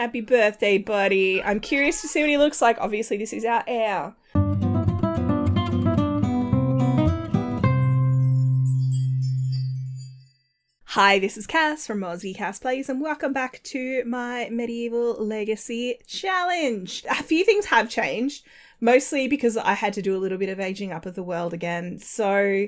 Happy birthday, buddy. I'm curious to see what he looks like. Obviously, this is our heir. Hi, this is Cass from Aussie Cass Plays, and welcome back to my Medieval Legacy Challenge. A few things have changed, mostly because I had to do a little bit of aging up of the world again. So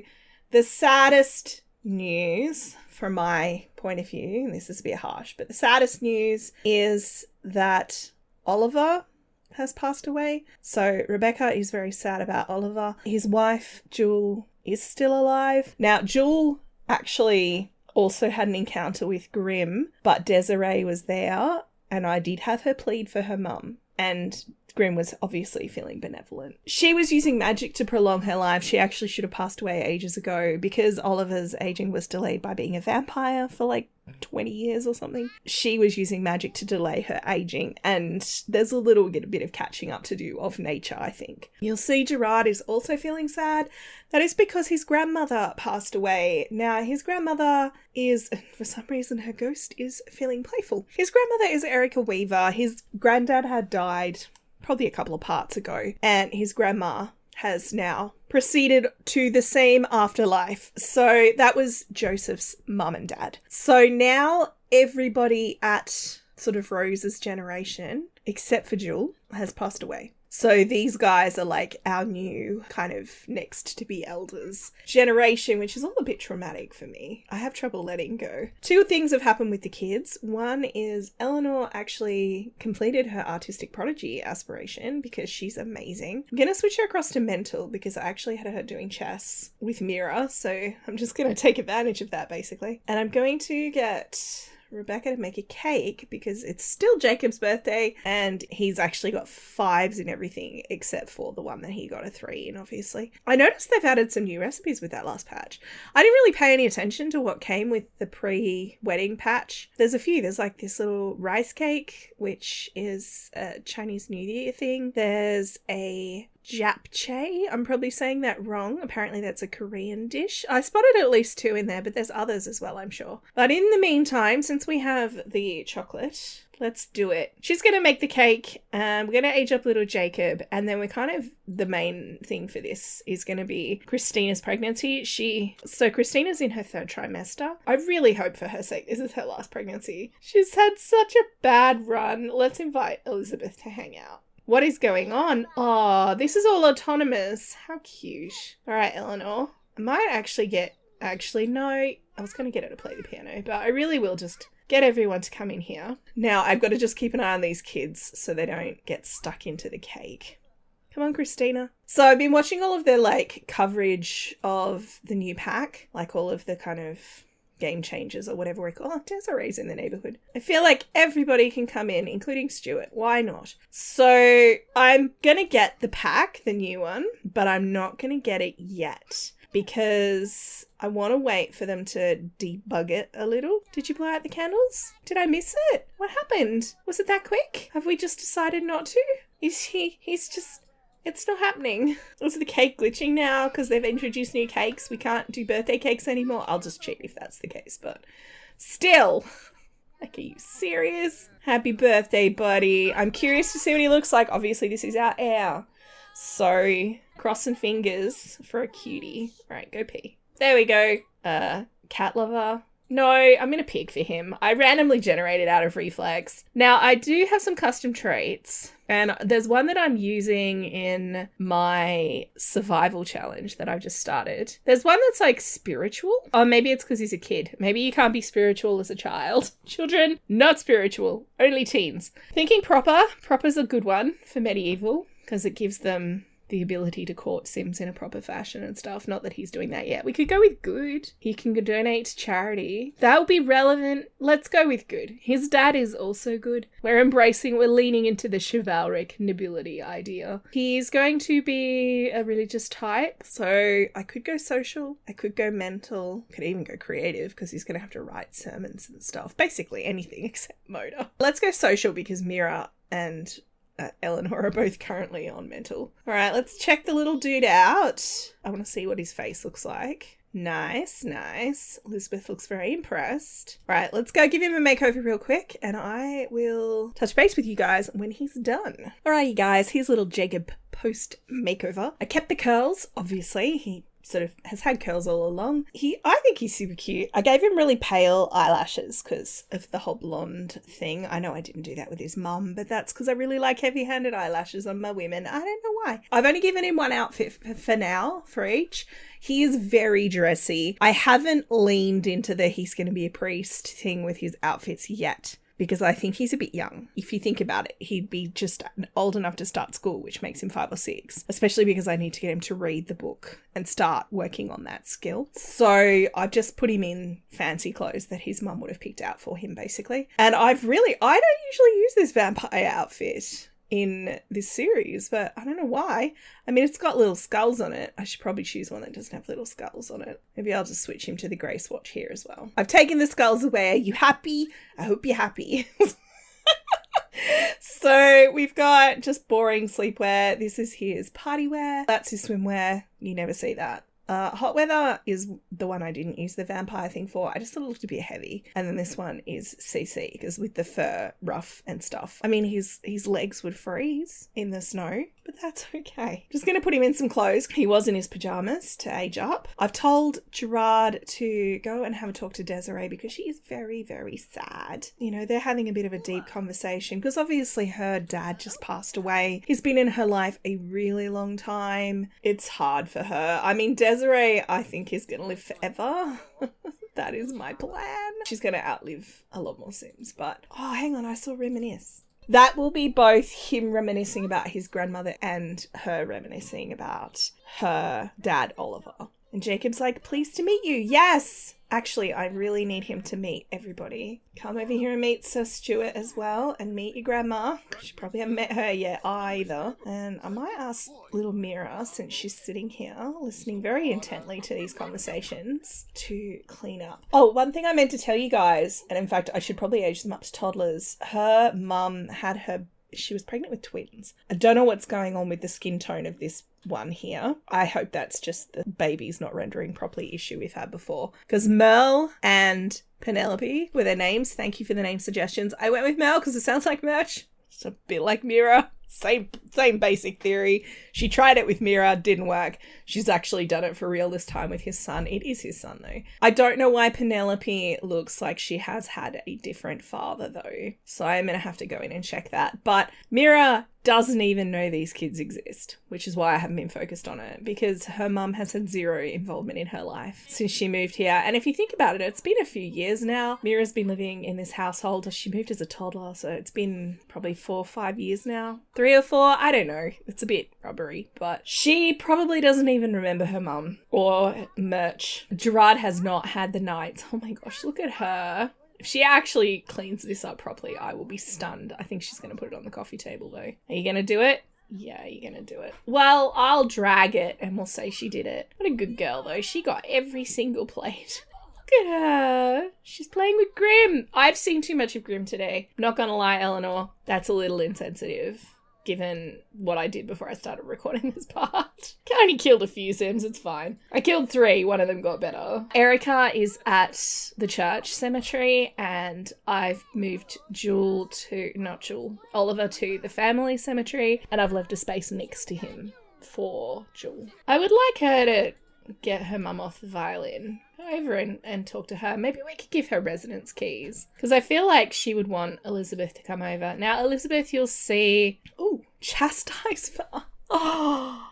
the saddest news from my point of view, and this is a bit harsh, but the saddest news is that Oliver has passed away. So Rebecca is very sad about Oliver. His wife, Jewel, is still alive. Now, Jewel actually also had an encounter with Grim, but Desiree was there, and I did have her plead for her mum, and Grim was obviously feeling benevolent. She was using magic to prolong her life. She actually should have passed away ages ago because Oliver's aging was delayed by being a vampire for like 20 years or something. She was using magic to delay her aging, and there's a little bit of catching up to do of nature, I think. You'll see Gerard is also feeling sad. That is because his grandmother passed away. Now, his grandmother is, for some reason, her ghost is feeling playful. His grandmother is Erica Weaver. His granddad had died probably a couple of parts ago, and his grandma has now proceeded to the same afterlife. So that was Joseph's mum and dad. So now everybody at sort of Rose's generation, except for Jewel, has passed away. So these guys are like our new kind of next to be elders generation, which is all a bit traumatic for me. I have trouble letting go. Two things have happened with the kids. One is Eleanor actually completed her artistic prodigy aspiration because she's amazing. I'm going to switch her across to mental because I actually had her doing chess with Mira. So I'm just going to take advantage of that basically. And I'm going to get Rebecca to make a cake because it's still Jacob's birthday and he's actually got 5s in everything except for the one that he got a 3 in, obviously. I noticed they've added some new recipes with that last patch. I didn't really pay any attention to what came with the pre-wedding patch. There's a few. There's like this little rice cake, which is a Chinese New Year thing. There's a japchae. I'm probably saying that wrong. Apparently that's a Korean dish. I spotted at least 2 in there, but there's others as well, I'm sure. But in the meantime, since we have the chocolate, let's do it. She's going to make the cake. We're going to age up little Jacob. And then we're kind of, the main thing for this is going to be Christina's pregnancy. So Christina's in her 3rd trimester. I really hope for her sake this is her last pregnancy. She's had such a bad run. Let's invite Elizabeth to hang out. What is going on? Oh, this is all autonomous. How cute. All right, Eleanor. I might actually no, I was going to get her to play the piano, but I really will just get everyone to come in here. Now, I've got to just keep an eye on these kids so they don't get stuck into the cake. Come on, Christina. So I've been watching all of the like coverage of the new pack, like all of the kind of game changers or whatever we call it. Desiree's in the neighborhood. I feel like everybody can come in, including Stuart. Why not? So I'm gonna get the pack, the new one, but I'm not gonna get it yet because I want to wait for them to debug it a little. Did you blow out the candles? Did I miss it? What happened? Was it that quick? Have we just decided not to? It's not happening. Is the cake glitching now because they've introduced new cakes? We can't do birthday cakes anymore? I'll just cheat if that's the case, but still. Like, are you serious? Happy birthday, buddy. I'm curious to see what he looks like. Obviously, this is our heir. So, crossing fingers for a cutie. All right, go pee. There we go. Cat lover. No, I'm going to pick for him. I randomly generated out of reflex. Now, I do have some custom traits, and there's one that I'm using in my survival challenge that I've just started. There's one that's like spiritual. Oh, maybe it's because he's a kid. Maybe you can't be spiritual as a child. Children, not spiritual. Only teens. Thinking proper. Proper's a good one for medieval because it gives them the ability to court Sims in a proper fashion and stuff. Not that he's doing that yet. We could go with good. He can donate to charity. That would be relevant. Let's go with good. His dad is also good. We're leaning into the chivalric nobility idea. He's going to be a religious type. So I could go social. I could go mental. Could even go creative because he's going to have to write sermons and stuff. Basically anything except motor. Let's go social because Mira and Eleanor are both currently on mental. All right, let's check the little dude out. I want to see what his face looks like. Nice, nice. Elizabeth looks very impressed. Right, let's go give him a makeover real quick, and I will touch base with you guys when he's done. Alrighty, guys, here's little Jacob post makeover. I kept the curls, obviously. He sort of has had curls all along. I think he's super cute. I gave him really pale eyelashes because of the whole blonde thing. I know I didn't do that with his mum, but that's because I really like heavy-handed eyelashes on my women. I don't know why. I've only given him one outfit for now, for each. He is very dressy. I haven't leaned into the he's going to be a priest thing with his outfits yet, because I think he's a bit young. If you think about it, he'd be just old enough to start school, which makes him 5 or 6, especially because I need to get him to read the book and start working on that skill. So I've just put him in fancy clothes that his mum would have picked out for him, basically. And I don't usually use this vampire outfit in this series, but I don't know why. I mean, it's got little skulls on it. I should probably choose one that doesn't have little skulls on it. Maybe I'll just switch him to the grey swatch here as well. I've taken the skulls away. Are you happy? I hope you're happy. So we've got just boring sleepwear. This is his party wear. That's his swimwear. You never see that. Hot weather is the one I didn't use the vampire thing for. I just thought it looked a bit heavy. And then this one is CC because with the fur ruff and stuff. I mean, his legs would freeze in the snow, but that's okay. Just going to put him in some clothes. He was in his pajamas to age up. I've told Gerard to go and have a talk to Desiree because she is very, very sad. You know, they're having a bit of a deep conversation because obviously her dad just passed away. He's been in her life a really long time. It's hard for her. I mean, Desiree, I think, is going to live forever. That is my plan. She's going to outlive a lot more Sims, but... Oh, hang on, I saw reminisce. That will be both him reminiscing about his grandmother and her reminiscing about her dad, Oliver. And Jacob's like, pleased to meet you. Yes! Actually, I really need him to meet everybody. Come over here and meet Sir Stuart as well and meet your grandma. She probably haven't met her yet either. And I might ask little Mira, since she's sitting here listening very intently to these conversations, to clean up. Oh, one thing I meant to tell you guys, and in fact I should probably age them up to toddlers. Her mum she was pregnant with twins. I don't know what's going on with the skin tone of this one here. I hope that's just the baby's not rendering properly issue we've had before. Because Merle and Penelope were their names. Thank you for the name suggestions. I went with Merle because it sounds like merch. It's a bit like Mira. Same basic theory. She tried it with Mira, didn't work. She's actually done it for real this time with his son. It is his son though. I don't know why Penelope looks like she has had a different father though. So I'm going to have to go in and check that. But Mira doesn't even know these kids exist, which is why I haven't been focused on it, because her mum has had zero involvement in her life since she moved here. And if you think about it, it's been a few years now. Mira's been living in this household. She moved as a toddler, so it's been probably 4 or 5 years now. 3 or 4, I don't know. It's a bit rubbery, but she probably doesn't even remember her mum or merch. Gerard has not had the nights. Oh my gosh, look at her. If she actually cleans this up properly, I will be stunned. I think she's going to put it on the coffee table though. Are you going to do it? Yeah, you're going to do it. Well, I'll drag it and we'll say she did it. What a good girl though. She got every single plate. Look at her. She's playing with Grim. I've seen too much of Grim today. I'm not going to lie, Eleanor. That's a little insensitive, given what I did before I started recording this part. I only killed a few Sims, it's fine. I killed 3, one of them got better. Erica is at the church cemetery and I've moved Oliver to the family cemetery, and I've left a space next to him for Jewel. I would like her to get her mum off the violin. Go over and talk to her. Maybe we could give her residence keys, because I feel like she would want Elizabeth to come over. Now, Elizabeth, you'll see... Ooh, chastise for... Oh!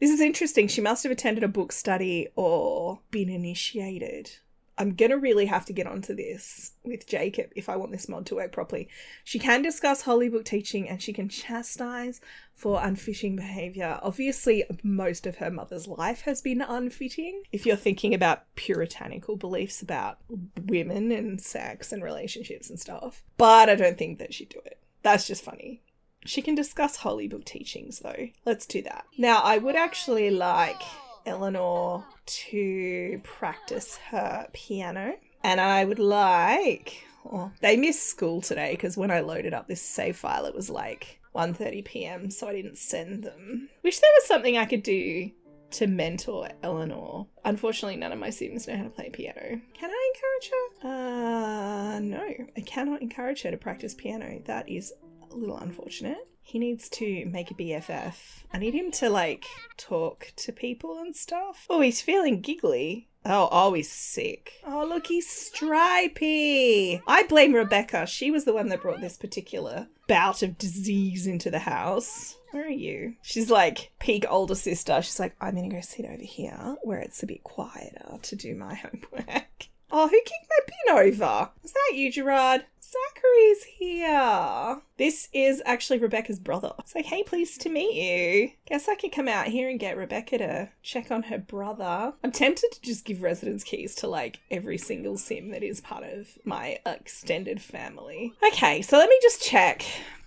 This is interesting. She must have attended a book study or been initiated. I'm going to really have to get onto this with Jacob if I want this mod to work properly. She can discuss holy book teaching and she can chastise for unfitting behaviour. Obviously, most of her mother's life has been unfitting, if you're thinking about puritanical beliefs about women and sex and relationships and stuff. But I don't think that she'd do it. That's just funny. She can discuss holy book teachings though. Let's do that. Now, I would actually like Eleanor to practice her piano, and I would like... Oh, they missed school today because when I loaded up this save file it was like 1:30 p.m, so I didn't send them. Wish there was something I could do to mentor Eleanor. Unfortunately, none of my Sims know how to play piano. Can I encourage her? No, I cannot encourage her to practice piano. That is a little unfortunate. He needs to make a BFF. I need him to, like, talk to people and stuff. Oh, he's feeling giggly. Oh, he's sick. Oh, look, he's stripy. I blame Rebecca. She was the one that brought this particular bout of disease into the house. Where are you? She's like peak older sister. She's like, I'm going to go sit over here where it's a bit quieter to do my homework. Oh, who kicked my pin over? Is that you, Gerard? Zachary's here. This is actually Rebecca's brother. It's like, hey, pleased to meet you. Guess I can come out here and get Rebecca to check on her brother. I'm tempted to just give residence keys to like every single sim that is part of my extended family. Okay, so let me just check.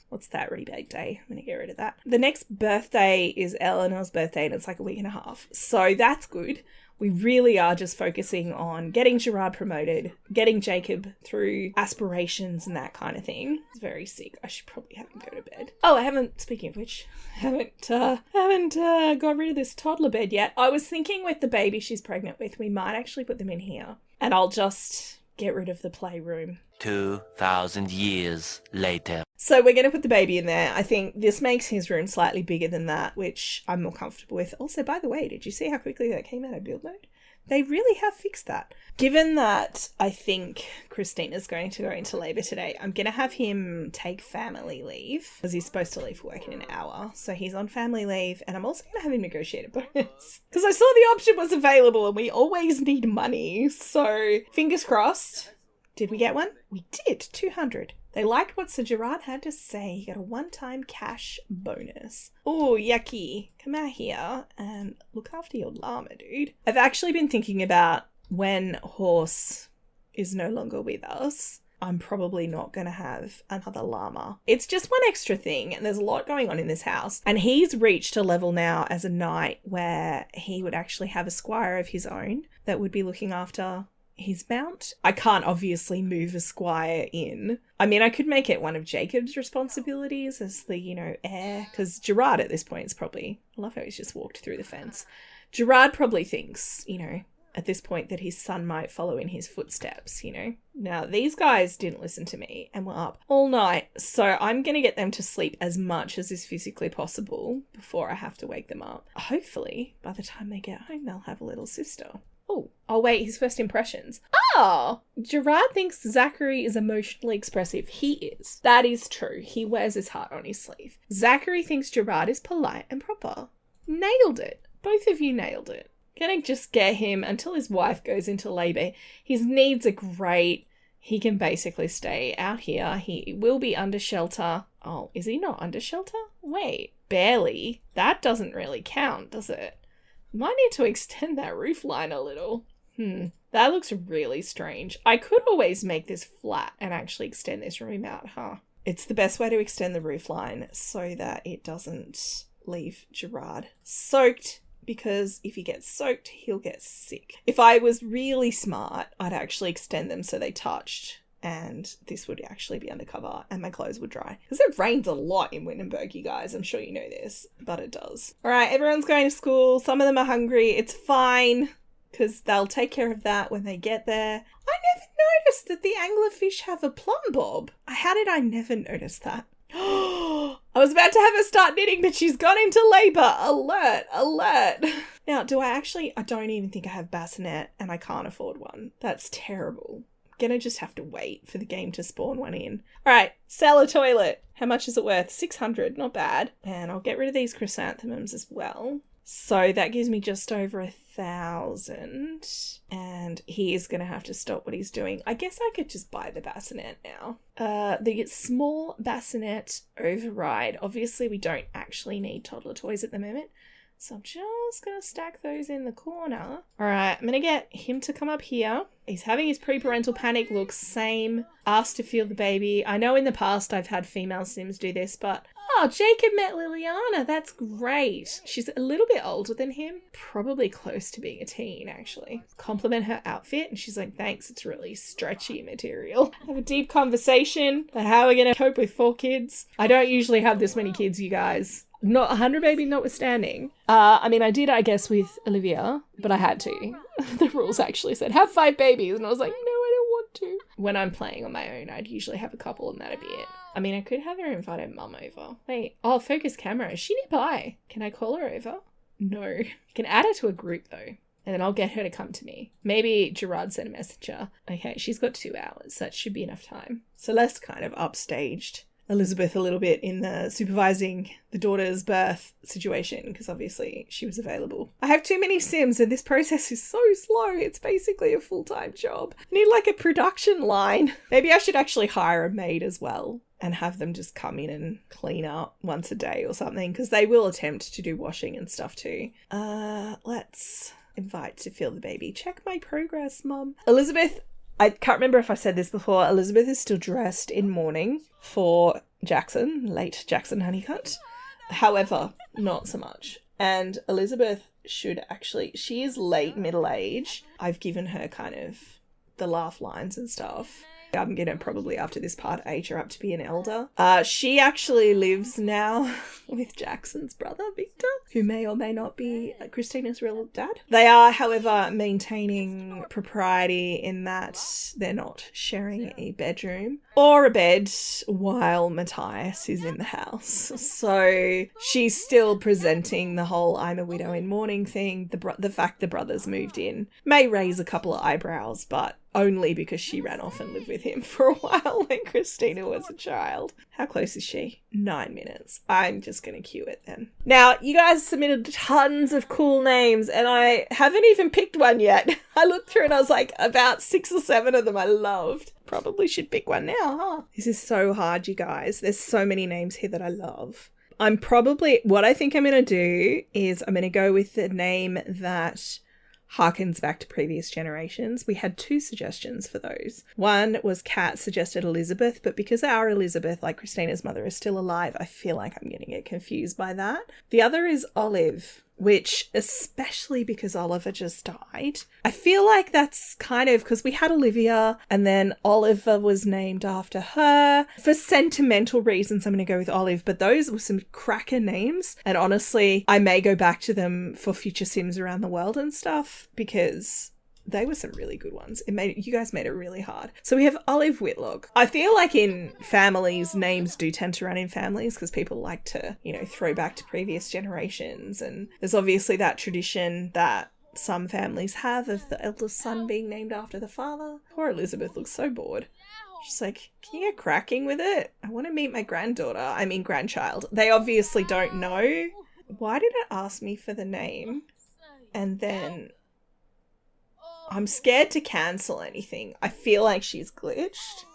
What's that rebate day? I'm going to get rid of that. The next birthday is Eleanor's birthday and it's like a week and a half. So that's good. We really are just focusing on getting Gerard promoted, getting Jacob through aspirations and that kind of thing. He's very sick. I should probably have him go to bed. Oh, speaking of which, I haven't got rid of this toddler bed yet. I was thinking with the baby she's pregnant with, we might actually put them in here and I'll just get rid of the playroom. 2,000 years later. So we're going to put the baby in there. I think this makes his room slightly bigger than that, which I'm more comfortable with. Also, by the way, did you see how quickly that came out of build mode? They really have fixed that. Given that I think Christina's going to go into labour today, I'm going to have him take family leave because he's supposed to leave for work in an hour. So he's on family leave and I'm also going to have him negotiate a bonus because I saw the option was available and we always need money. So fingers crossed. Did we get one? We did. 200. They liked what Sir Gerard had to say. He got a one-time cash bonus. Oh, yucky. Come out here and look after your llama, dude. I've actually been thinking about when Horse is no longer with us, I'm probably not going to have another llama. It's just one extra thing and there's a lot going on in this house. And he's reached a level now as a knight where he would actually have a squire of his own that would be looking after his mount. I can't obviously move a squire in. I mean, I could make it one of Jacob's responsibilities as the, heir, because Gerard at this point is probably, I love how he's just walked through the fence. Gerard probably thinks, at this point that his son might follow in his footsteps, Now, these guys didn't listen to me and were up all night, so I'm going to get them to sleep as much as is physically possible before I have to wake them up. Hopefully, by the time they get home, they'll have a little sister. Oh, wait, his first impressions. Oh, Gerard thinks Zachary is emotionally expressive. He is. That is true. He wears his heart on his sleeve. Zachary thinks Gerard is polite and proper. Nailed it. Both of you nailed it. Gonna just get him until his wife goes into labour. His needs are great. He can basically stay out here. He will be under shelter. Oh, is he not under shelter? Wait, barely. That doesn't really count, does it? Might need to extend that roof line a little. That looks really strange. I could always make this flat and actually extend this room out, huh? It's the best way to extend the roof line so that it doesn't leave Gerard soaked, because if he gets soaked, he'll get sick. If I was really smart, I'd actually extend them so they touched and this would actually be undercover and my clothes would dry. Because it rains a lot in Wittenberg, you guys. I'm sure you know this, but it does. All right, everyone's going to school. Some of them are hungry. It's fine, because they'll take care of that when they get there. I never noticed that the anglerfish have a plumb bob. How did I never notice that? I was about to have her start knitting, but she's gone into labour. Alert, alert. Now, I don't even think I have bassinet and I can't afford one. That's terrible. Gonna just have to wait for the game to spawn one in. All right, sell a toilet. How much is it worth? 600, not bad. And I'll get rid of these chrysanthemums as well. So that gives me just over 1,000. And he is gonna have to stop what he's doing. I guess I could just buy the bassinet now. The small bassinet override. Obviously, we don't actually need toddler toys at the moment. So I'm just going to stack those in the corner. All right, I'm going to get him to come up here. He's having his pre-parental panic look, same. Asked to feel the baby. I know in the past I've had female Sims do this, but... Oh, Jacob met Liliana. That's great. She's a little bit older than him. Probably close to being a teen, actually. Compliment her outfit, and she's like, thanks, it's really stretchy material. Have a deep conversation about how we're going to cope with 4 kids. I don't usually have this many kids, you guys. not 100 baby notwithstanding. I mean, I did, I guess, with Olivia, but I had to. The rules actually said, have 5 babies. And I was like, no, I don't want to. When I'm playing on my own, I'd usually have a couple and that'd be it. I mean, I could have her invite her mum over. Wait, focus camera. Is she nearby? Can I call her over? No. You can add her to a group, though. And then I'll get her to come to me. Maybe Gerard sent a messenger. Okay, she's got 2 hours. That should be enough time. Celeste kind of upstaged Elizabeth a little bit in the supervising the daughter's birth situation because obviously she was available. I have too many Sims and this process is so slow. It's basically a full-time job. I need like a production line. Maybe I should actually hire a maid as well and have them just come in and clean up once a day or something because they will attempt to do washing and stuff too. Let's invite to feel the baby. Check my progress, Mum. Elizabeth, I can't remember if I said this before. Elizabeth is still dressed in mourning for Jackson, late Jackson Honeycutt. However, not so much. And Elizabeth she is late middle age. I've given her kind of the laugh lines and stuff. I'm going to probably, after this part, age her up to be an elder. She actually lives now with Jackson's brother, Victor, who may or may not be Christina's real dad. They are, however, maintaining propriety in that they're not sharing a bedroom or a bed while Matthias is in the house. So she's still presenting the whole I'm a widow in mourning thing. The fact the brothers moved in may raise a couple of eyebrows, but only because she ran off and lived with him for a while when Christina was a child. How close is she? 9 minutes. I'm just going to cue it then. Now, you guys submitted tons of cool names and I haven't even picked one yet. I looked through and I was like, about 6 or 7 of them I loved. Probably should pick one now, huh? This is so hard, you guys. There's so many names here that I love. What I think I'm going to do is I'm going to go with the name that harkens back to previous generations. We had 2 suggestions for those. One was Kat suggested Elizabeth, but because our Elizabeth, like Christina's mother, is still alive, I feel like I'm going to get confused by that. The other is Olive, which, especially because Oliver just died, I feel like that's kind of because we had Olivia and then Oliver was named after her. For sentimental reasons, I'm going to go with Olive, but those were some cracker names. And honestly, I may go back to them for future Sims around the world and stuff because they were some really good ones. You guys made it really hard. So we have Olive Whitlock. I feel like in families, names do tend to run in families because people like to, throw back to previous generations. And there's obviously that tradition that some families have of the eldest son being named after the father. Poor Elizabeth looks so bored. She's like, can you get cracking with it? I want to meet my grandchild. They obviously don't know. Why did it ask me for the name? And then I'm scared to cancel anything. I feel like she's glitched.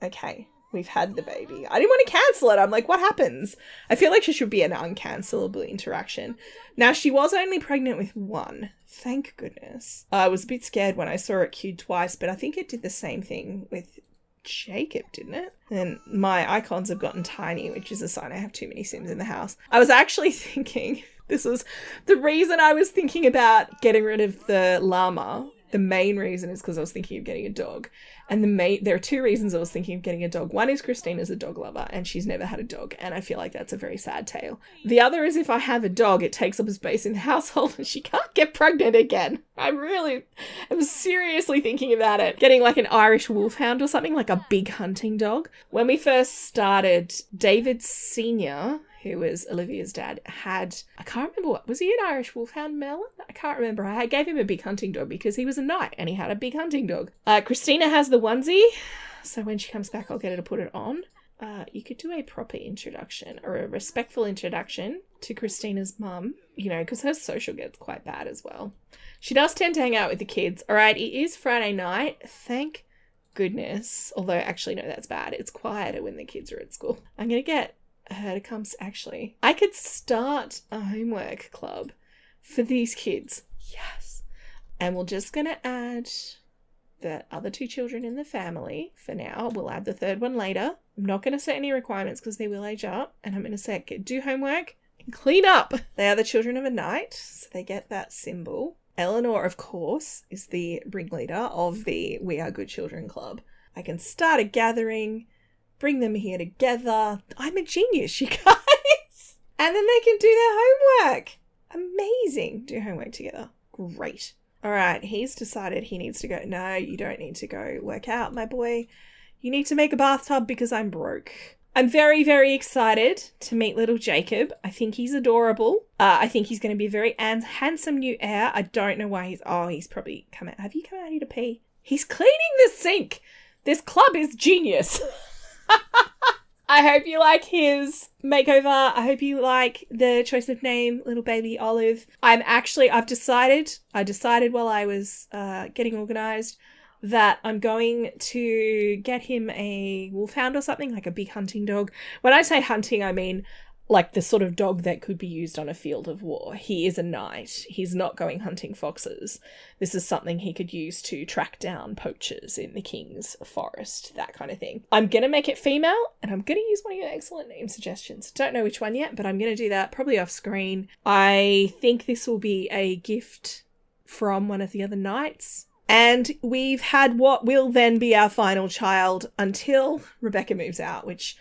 Okay, we've had the baby. I didn't want to cancel it. I'm like, what happens? I feel like she should be an uncancelable interaction. Now, she was only pregnant with 1. Thank goodness. I was a bit scared when I saw it queued twice, but I think it did the same thing with Jacob, didn't it? And my icons have gotten tiny, which is a sign I have too many Sims in the house. I was actually thinking, this was the reason I was thinking about getting rid of the llama. The main reason is because I was thinking of getting a dog. And there are 2 reasons I was thinking of getting a dog. One is Christina's a dog lover and she's never had a dog. And I feel like that's a very sad tale. The other is if I have a dog, it takes up space in the household and she can't get pregnant again. I'm seriously thinking about it. Getting like an Irish wolfhound or something, like a big hunting dog. When we first started, David Sr., who was Olivia's dad, I can't remember was he an Irish wolfhound, Mel? I can't remember. I gave him a big hunting dog because he was a knight and he had a big hunting dog. Christina has the onesie, so when she comes back, I'll get her to put it on. You could do a proper introduction or a respectful introduction to Christina's mum, because her social gets quite bad as well. She does tend to hang out with the kids. All right, it is Friday night. Thank goodness. Although, actually, no, that's bad. It's quieter when the kids are at school. I'm going to get her to come. Actually, I could start a homework club for these kids. Yes. And we're just going to add the other 2 children in the family for now. We'll add the 3rd one later. I'm not going to set any requirements because they will age up. And I'm going to say, do homework and clean up. They are the children of a knight, so they get that symbol. Eleanor, of course, is the ringleader of the We Are Good Children Club. I can start a gathering, bring them here together. I'm a genius, you guys. And then they can do their homework. Amazing. Do homework together. Great. All right, he's decided he needs to go. No, you don't need to go work out, my boy. You need to make a bathtub because I'm broke. I'm very, very excited to meet little Jacob. I think he's adorable. I think he's going to be a very handsome new heir. I don't know why he's probably come out. Have you come out here to pee? He's cleaning the sink. This club is genius. I hope you like his makeover. I hope you like the choice of name, little baby Olive. I decided while I was getting organised that I'm going to get him a wolfhound or something, like a big hunting dog. When I say hunting, I mean like the sort of dog that could be used on a field of war. He is a knight. He's not going hunting foxes. This is something he could use to track down poachers in the king's forest, that kind of thing. I'm going to make it female, and I'm going to use one of your excellent name suggestions. Don't know which one yet, but I'm going to do that probably off screen. I think this will be a gift from one of the other knights. And we've had what will then be our final child until Rebecca moves out, which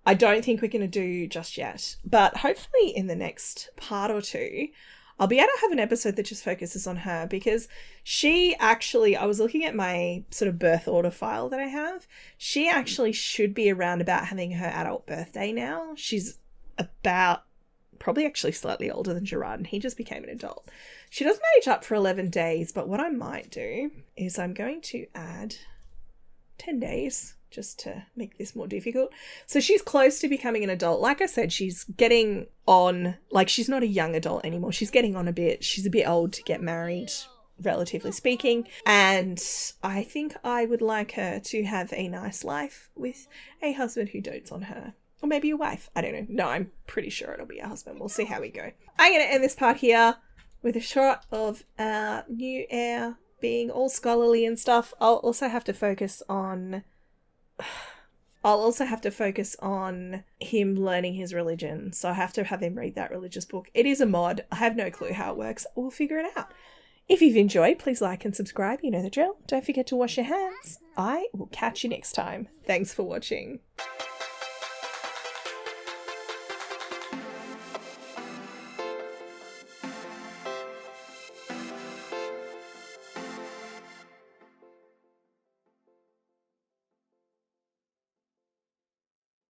I don't think we're going to do just yet. But hopefully in the next part or two, I'll be able to have an episode that just focuses on her, because she actually, I was looking at my sort of birth order file that I have. She actually should be around about having her adult birthday now. She's about, probably actually slightly older than Gerard, and he just became an adult. She doesn't age up for 11 days, but what I might do is I'm going to add 10 days just to make this more difficult. So she's close to becoming an adult. Like I said, she's getting on, like she's not a young adult anymore. She's getting on a bit. She's a bit old to get married, relatively speaking. And I think I would like her to have a nice life with a husband who dotes on her. Or maybe a wife. I don't know. No, I'm pretty sure it'll be a husband. We'll see how we go. I'm going to end this part here with a shot of our new heir being all scholarly and stuff. I'll also have to focus on him learning his religion. So I have to have him read that religious book. It is a mod. I have no clue how it works. We'll figure it out. If you've enjoyed, please like and subscribe. You know the drill. Don't forget to wash your hands. I will catch you next time. Thanks for watching.